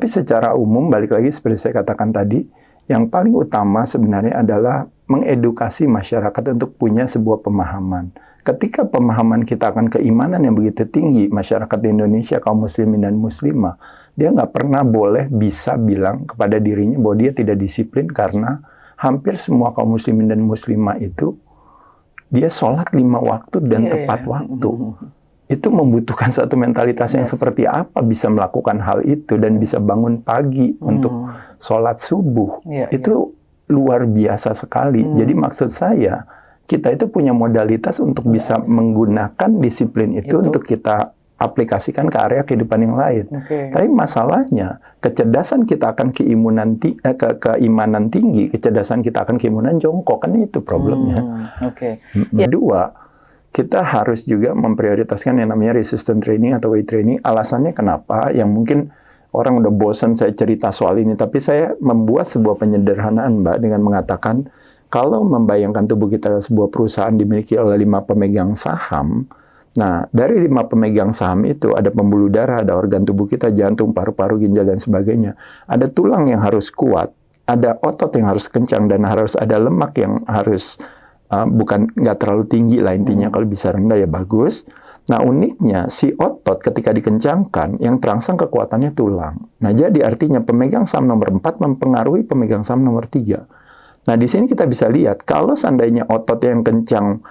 Tapi secara umum, balik lagi seperti saya katakan tadi, yang paling utama sebenarnya adalah mengedukasi masyarakat untuk punya sebuah pemahaman. Ketika pemahaman kita akan keimanan yang begitu tinggi, masyarakat di Indonesia, kaum muslimin dan muslimah, dia nggak pernah boleh bisa bilang kepada dirinya bahwa dia tidak disiplin, karena hampir semua kaum muslimin dan muslimah itu, dia sholat 5 waktu dan tepat waktu. Itu membutuhkan satu mentalitas yang seperti apa bisa melakukan hal itu dan bisa bangun pagi untuk sholat subuh. Itu luar biasa sekali. Jadi maksud saya, kita itu punya modalitas untuk bisa menggunakan disiplin itu untuk kita aplikasikan ke area kehidupan yang lain. Tapi masalahnya, kecerdasan kita akan keimanan tinggi, kecerdasan kita akan keimanan jongkok, kan itu problemnya. Kedua, kita harus juga memprioritaskan yang namanya resistance training atau weight training. Alasannya kenapa? Yang mungkin orang udah bosan saya cerita soal ini, tapi saya membuat sebuah penyederhanaan, Mbak, dengan mengatakan, kalau membayangkan tubuh kita adalah sebuah perusahaan dimiliki oleh 5 pemegang saham, nah, dari 5 pemegang saham itu ada pembuluh darah, ada organ tubuh kita, jantung, paru-paru, ginjal, dan sebagainya. Ada tulang yang harus kuat, ada otot yang harus kencang, dan harus ada lemak yang harus nggak terlalu tinggi lah intinya. Kalau bisa rendah ya bagus. Nah, uniknya si otot ketika dikencangkan, yang terangsang kekuatannya tulang. Nah, jadi artinya pemegang saham nomor 4 mempengaruhi pemegang saham nomor 3. Nah, di sini kita bisa lihat, kalau seandainya otot yang kencang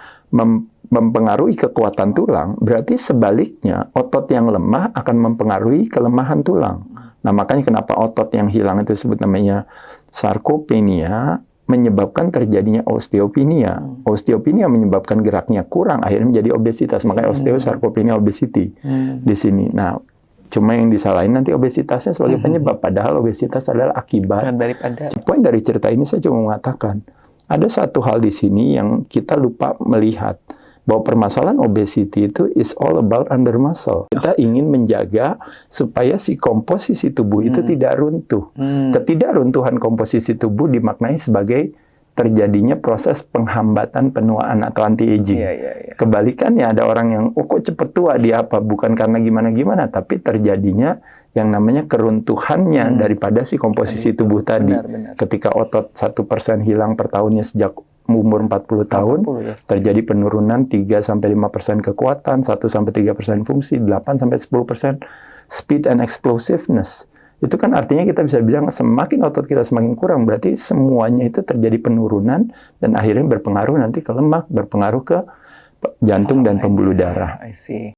mempengaruhi kekuatan tulang, berarti sebaliknya otot yang lemah akan mempengaruhi kelemahan tulang. Nah, makanya kenapa otot yang hilang itu disebut namanya sarkopenia, menyebabkan terjadinya osteopenia. Osteopenia menyebabkan geraknya kurang, akhirnya menjadi obesitas. Makanya osteosarkopenia obesity di sini. Nah, cuma yang disalahin nanti obesitasnya sebagai penyebab, padahal obesitas adalah akibat. Poin dari cerita ini saya cuma mengatakan, ada satu hal di sini yang kita lupa melihat, bahwa permasalahan obesity itu is all about under muscle. Kita ingin menjaga supaya si komposisi tubuh itu tidak runtuh. Ketidakruntuhan komposisi tubuh dimaknai sebagai terjadinya proses penghambatan penuaan atau anti-aging. Kebalikannya, ada orang yang, oh kok cepet tua, dia apa? Bukan karena gimana-gimana, tapi terjadinya yang namanya keruntuhannya daripada si komposisi tubuh tadi. Ketika otot 1% hilang per tahunnya sejak umur 40 tahun, terjadi penurunan 3-5% kekuatan, 1-3% fungsi, 8-10% speed and explosiveness. Itu kan artinya kita bisa bilang semakin otot kita semakin kurang, berarti semuanya itu terjadi penurunan dan akhirnya berpengaruh nanti ke lemak, berpengaruh ke jantung dan pembuluh darah.